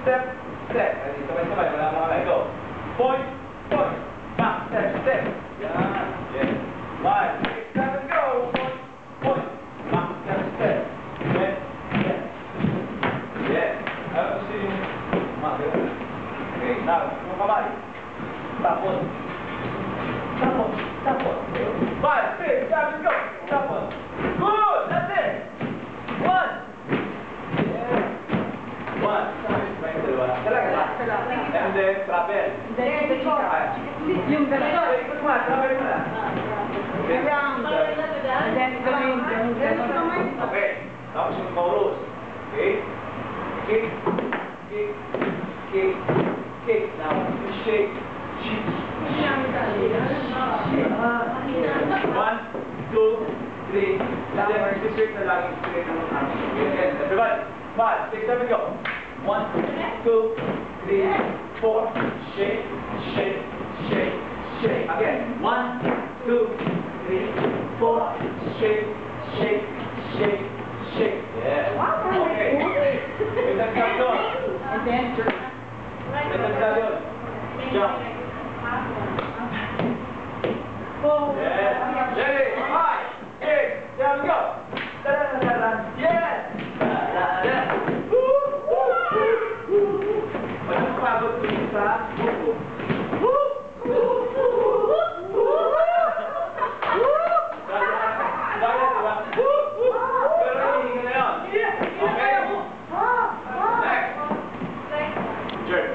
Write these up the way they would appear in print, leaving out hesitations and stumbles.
step, step. Ready, sabay-sabay, wala mo kamay. Go. Point, point. Back, step, step. Yan. Yes. 5, 6, 7, go. Point, point. Back, step, step. Yes, yes. Yes. See you. Okay, now, yung kamay. Tapos. Tapos, tapos. 5, 6, 7, go. Tapos. Good, that's it. 1. Yeah. 1. And then, travel. Yung ganito. Ikot mo, travel mo na. Okay. Tapos yung chorus. Okay. Kick, kick, kick, kick. Now, shake, shake. 1, 2, 3. And then, straight na lagi. Straight na lang. Okay, everybody. 5, 6, 7, go. 1, 2, 3, 4. Shake, shake, shake, shake. Again. 1, 2, 3, 4. Shake, shake, shake, shake. Yeah. Okay. May tagtag doon. May tagtag doon. Jump. Yeah. Ready? 5, 6, 7, go. Yes. Pagod ko sa buko. Pero hindi na yun. Okay? Next. Jerk.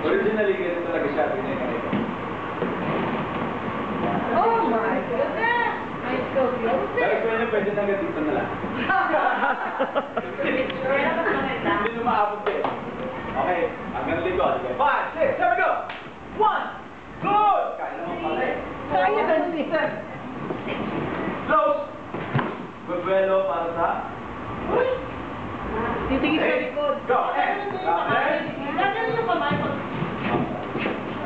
Originally, ganito talaga siya. Oh my goodness! I'm so guilty. Pero kung yun, pwede na dito na lang. Hindi na maabot eh. Okay, hanggang likod. 5, 6, 7, go! 1, good! Kaya naman pala eh. Kaya na siya. Close! Bubuelo para sa... Uy! Titingin sa likod. Go! Travel! Ganyan yung kamay mo.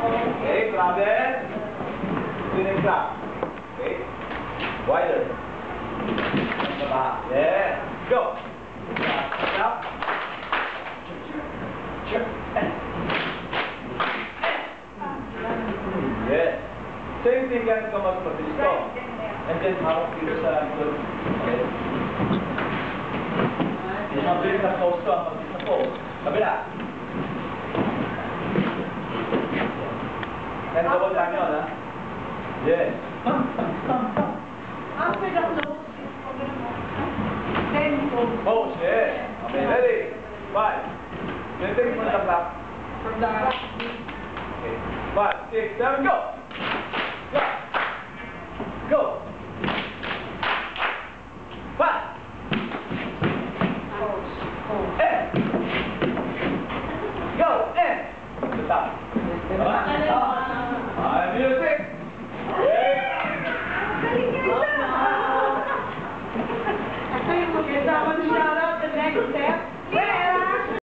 Okay, travel. Tuning clap. Okay. Wider. Yeah. Go! Stop. Yes. Same thing yan ka magpabilis to. And then hawak dito sa likod. Okay. Yung mabilis na pose to, ang mabilis na pose. Kabila. And double time yun, ha? Yes. After the close, then you go. Pose, yes. Okay, ready? 5. Then take mo na clap. From the Okay. 5, 6, 7, go! Go!